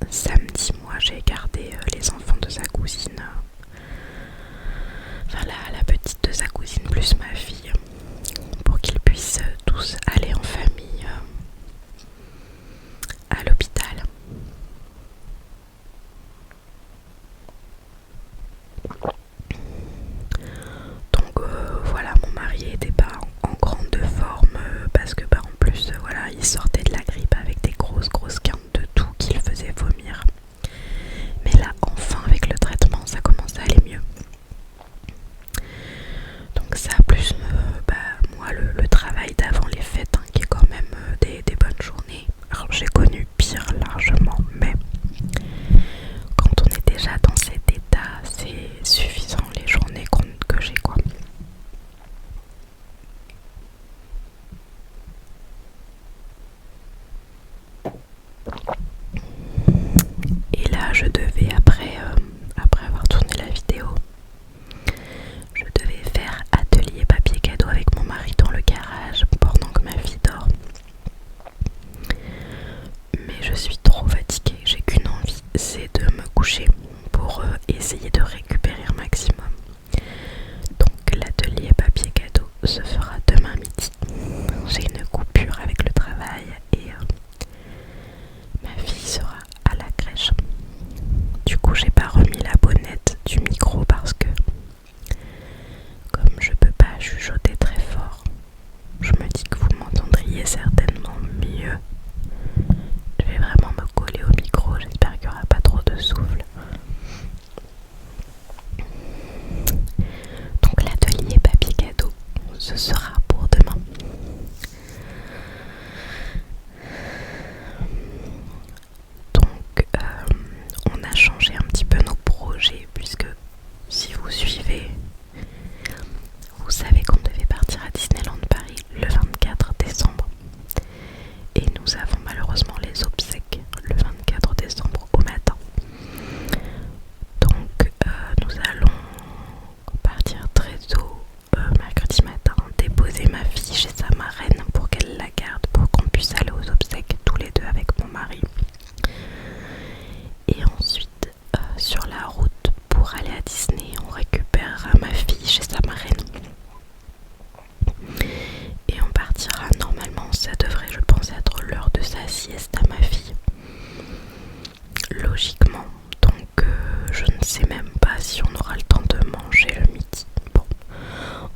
samedi, moi j'ai gardé les enfants de sa cousine, enfin la petite de sa cousine plus ma fille, pour qu'ils puissent tous aller en famille à l'hôpital. Donc voilà, mon mari était pas en grande forme parce que en plus voilà, il sortait de la grippe avec des grosses quintes de tout qui le faisaient vomir. Mais là enfin avec le traitement ça commence à aller mieux. Donc ça plus moi le travail d'avant les fêtes qui est quand même des bonnes journées. Alors j'ai connu pire largement, mais quand on est déjà dans cet état c'est suffisant les journées que j'ai quoi. Et là je devais après avoir tourné la vidéo, je devais faire atelier papier cadeau avec mon mari dans le garage pendant que ma fille dort. Mais je suis trop fatiguée, j'ai qu'une envie, c'est de me coucher pour essayer de récupérer un maximum. Donc l'atelier papier cadeau se fera demain midi. J'ai une coupure avec le travail et ma fille sera à la crèche. Du coup j'ai pas remis la bonnette du micro parce que comme je peux pas chuchoter très fort, je me dis que vous m'entendriez certainement mieux. Je vais vraiment me coller au micro, j'espère qu'il n'y aura pas trop de souffle. Donc l'atelier papier cadeau, ce sera pour demain. Donc on a changé un petit peu nos projets puisque si vous suivez, vous savez qu'on devait partir à Disneyland Paris le 24 décembre. Et nous avons malheureusement les obsèques le 24 décembre au matin. Donc nous allons partir très tôt mercredi matin, déposer ma fille chez sa marraine pour qu'elle la garde, pour qu'on puisse aller aux obsèques tous les deux avec mon mari. Et ensuite sur la route pour aller à Disney, on récupérera ma fille chez sa marraine. Et on partira normalement, ça devrait je pense être l'heure de sa sieste à ma fille. Logiquement, donc je ne sais même pas si on aura le temps de manger le midi. Bon,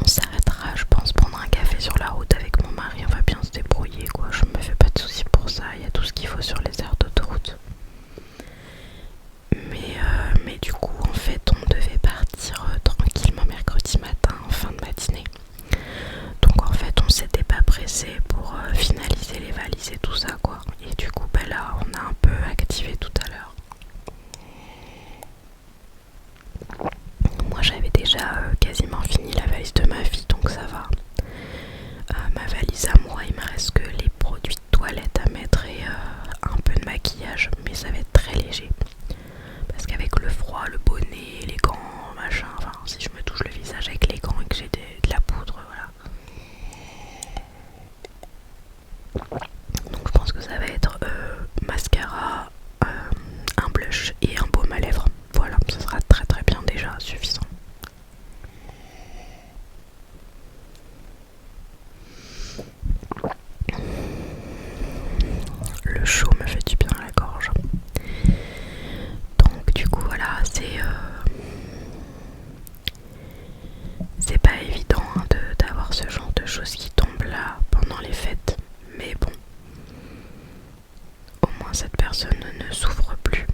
on s'arrêtera je pense prendre un café sur la route avec mon mari, on va bien se débrouiller quoi, je me fais pas de soucis pour ça, il y a tout ce qu'il faut sur les aires d'autoroute. Mais du coup en fait on devait partir tranquillement mercredi matin en fin de matinée. Donc en fait on s'était pas pressé pour finaliser les valises et tout ça quoi. Et du coup là on a un peu activé tout à l'heure. Moi j'avais déjà quasiment fini la valise de ma fille donc ça va. Ma valise à moi il me reste que les produits de toilette à mettre et un peu de maquillage, mais ça va être très léger. Parce qu'avec le froid, le bonnet, les gants, machin, enfin si je me touche le visage avec les gants et que j'ai de la poudre, voilà. Donc je pense que ça va être mascara, un blush et un baume à lèvres. Voilà, ça sera très très bien déjà, suffisant. Le chaud me fait du bien à la gorge. Donc du coup voilà, c'est pas évident hein, d'avoir ce genre de choses qui tombent là pendant les fêtes. Mais bon, au moins cette personne ne souffre plus.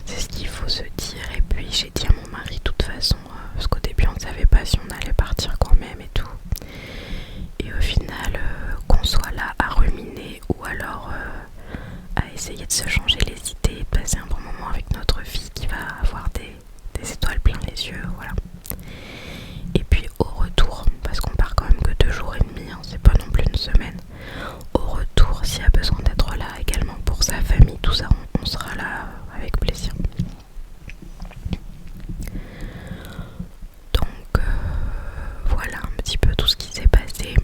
C'est ce qu'il faut se dire. Et puis j'ai dit à mon mari de toute façon, parce qu'au début on ne savait pas si on allait partir quand même et tout. Et au final, qu'on soit là à ruminer ou alors à essayer de se changer les idées et de passer un bon moment avec notre fille qui va avoir des étoiles plein les yeux, voilà. Et puis au retour, parce qu'on part quand même que 2 jours et demi, hein, c'est pas non plus une semaine. Au retour, s'il y a besoin d'être là également pour sa famille, tout ça, on sera là avec plaisir. Donc voilà un petit peu tout ce qui s'est passé.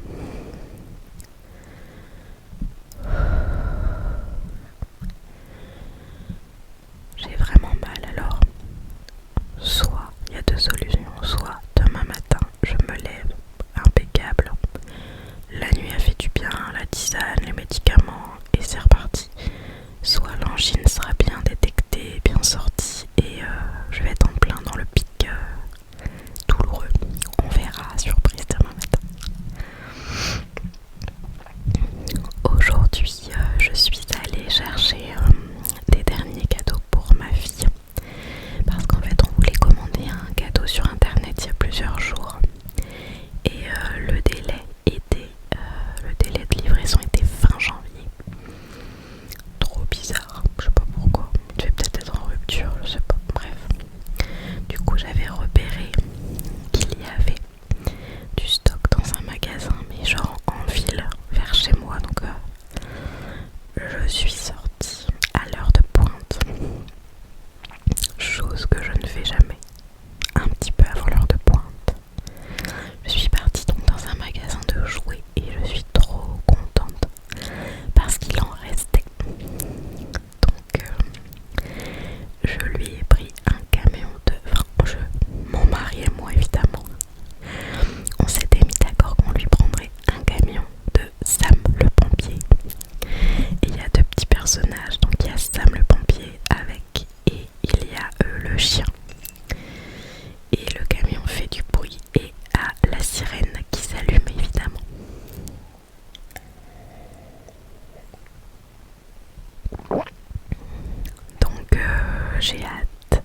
j'ai hâte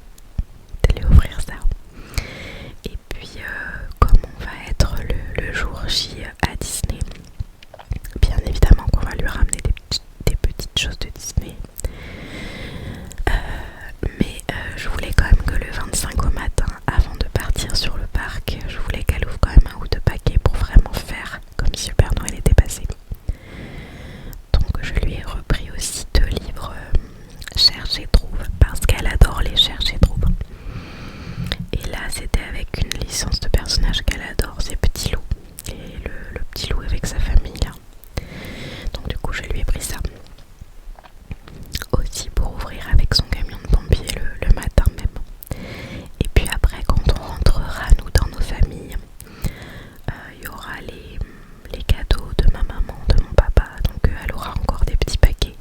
d'aller ouvrir ça. Et puis comme on va être le jour J à Disney, bien évidemment qu'on va lui ramener des petites choses de Disney. Mais je voulais quand même que le 25 au matin, avant de partir sur le parc, je voulais qu'elle ouvre quand même un ou deux paquets pour vraiment faire comme si le Père Noël était passé. Donc je lui ai repris aussi 2 livres Cherche et Trouve, parce qu'elle adore les Cherche et Trouve. Et là c'était avec une licence de personnage qu'elle adore, c'est Petit Loup. Et le Petit Loup avec sa famille. Donc du coup je lui ai pris ça. Aussi pour ouvrir avec son camion de pompier le matin même. Et puis après quand on rentrera nous dans nos familles, il y aura les cadeaux de ma maman, de mon papa. Donc elle aura encore des petits paquets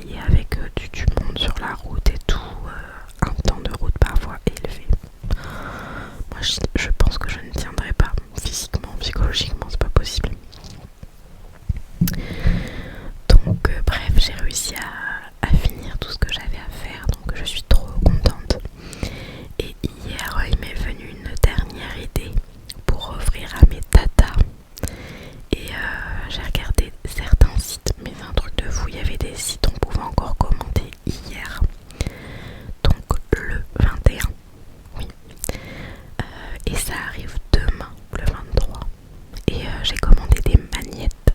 voyez, avec du monde sur la route et tout, un temps de route parfois élevé. Moi je pense que je ne tiendrai pas physiquement, psychologiquement, c'est pas possible. Donc bref, j'ai réussi à finir tout ce que j'avais à faire, donc je suis trop contente. Et hier il m'est venu une dernière idée pour offrir à mes tatas. Et j'ai regardé certains sites, mais c'est un truc de fou, il y avait des sites où on pouvait encore commander hier, donc le 21, oui, et ça arrive demain, le 23, et j'ai commandé des magnettes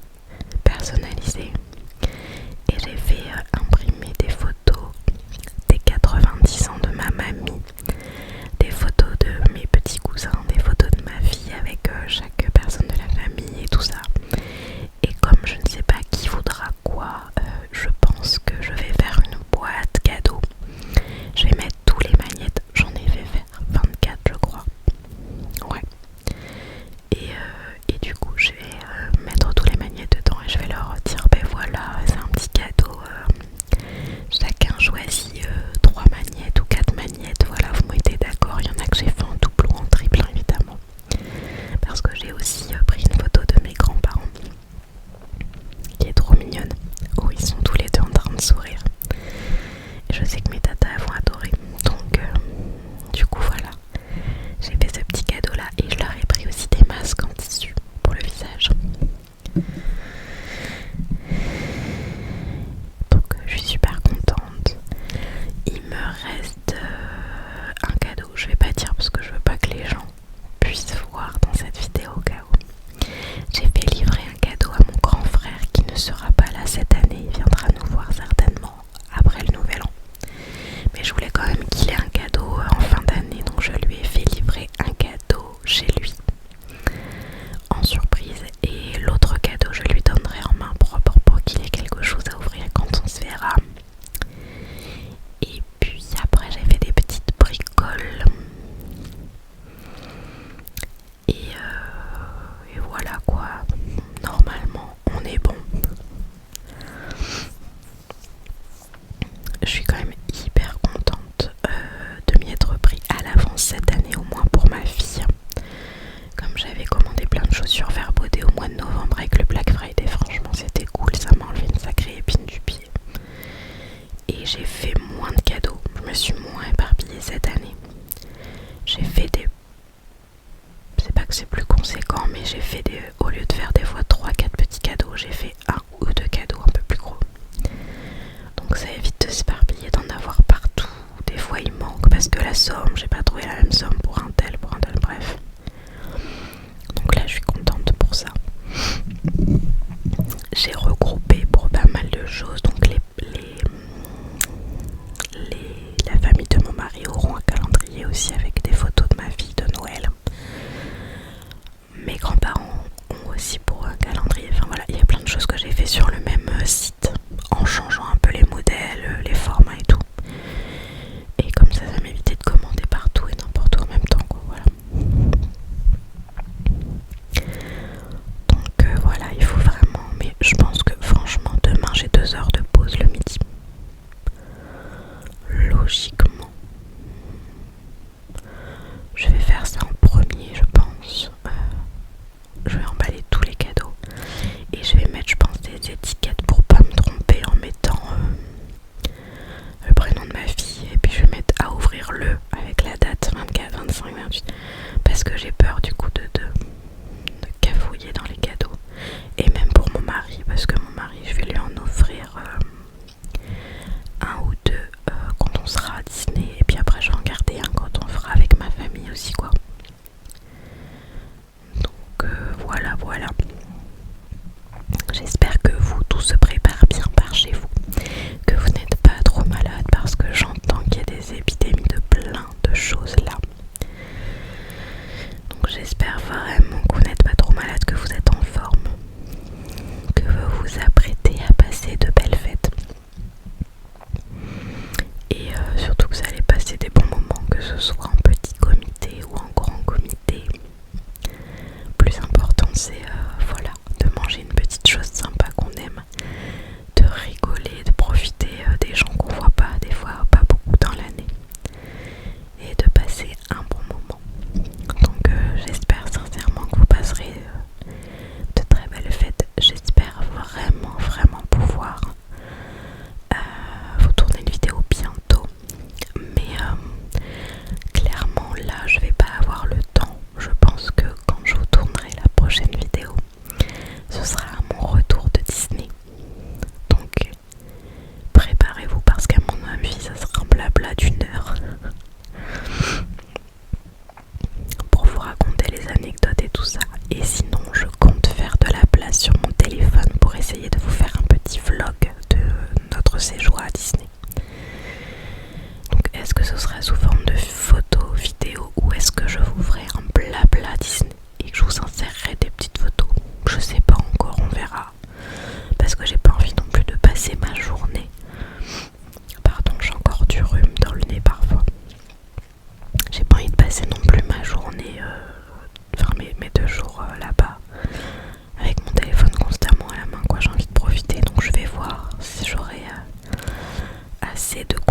personnalisées, et j'ai fait imprimer des photos des 90 ans de ma mamie, des photos de mes petits cousins, des photos de ma fille avec chaque personne de la famille et tout ça. Et comme je ne sais pas qui voudra quoi, je pense que je vais faire une boîte cadeau. Je vais mettre tous les magnettes, j'en ai fait faire 24 je crois. Ouais. Et du coup je vais mettre tous les magnettes dedans et je vais leur dire ben voilà, c'est un petit cadeau. Chacun choisit 3 magnettes ou 4 magnettes, voilà, vous mettez d'accord. Il y en a que j'ai fait en double ou en triple évidemment. Parce que j'ai aussi pris une photo de mes grands-parents qui est trop mignonne, où ils sont tous les deux en train de sourire. Et je sais que mes tatas vont adorer. Donc du coup voilà, j'ai fait ce petit cadeau là et je leur ai pris aussi des masques en tissu pour le visage. Donc je suis super contente. Il me reste un cadeau, je vais pas dire parce que je veux pas que les gens puissent voir dans cette vidéo au cas où. J'ai fait livrer un cadeau à mon grand frère qui ne sera pas là cette année, il viendra nous voir certainement après le nouvel an. Mais je voulais quand même qu'il ait un cadeau en fin d'année, donc je lui ai fait livrer un cadeau chez lui en surprise, et l'autre cadeau je lui donnerai en main propre pour qu'il ait quelque chose à ouvrir quand on se verra. Et puis après j'ai fait des petites bricoles et voilà quoi, normalement on est bon. Je suis quand même hyper contente de m'y être pris à l'avance cette année, au moins pour ma fille. Comme j'avais commandé plein de chaussures Verbaudet au mois de novembre avec le Black Friday, franchement c'était cool, ça m'a enlevé une sacrée épine du pied. Et j'ai fait moins de cadeaux, je me suis moins éparpillée cette année. J'ai fait des... C'est pas que c'est plus conséquent, mais j'ai fait des... Au lieu de faire des fois 3-4 petits cadeaux, j'ai fait 1 ou 2 cadeaux un peu plus gros. Donc ça évite de s'éparpiller, d'en avoir partout. Des fois il manque parce que la somme, j'ai pas trouvé la même somme pour un tel, bref. Donc là je suis contente pour ça. J'ai regroupé pour pas mal de choses, donc la famille de mon mari auront un calendrier aussi avec des photos de ma fille de Noël. Mes grands-parents ont aussi pour un calendrier, enfin voilà, il y a plein de choses que j'ai fait sur le même site en changeant un peu les modèles, les formats et tout. Et comme ça m'évitait de commander partout et n'importe où en même temps quoi, voilà. Donc voilà, il faut vraiment, mais je pense que franchement demain j'ai 2 heures de pause le midi. Logiquement essayer de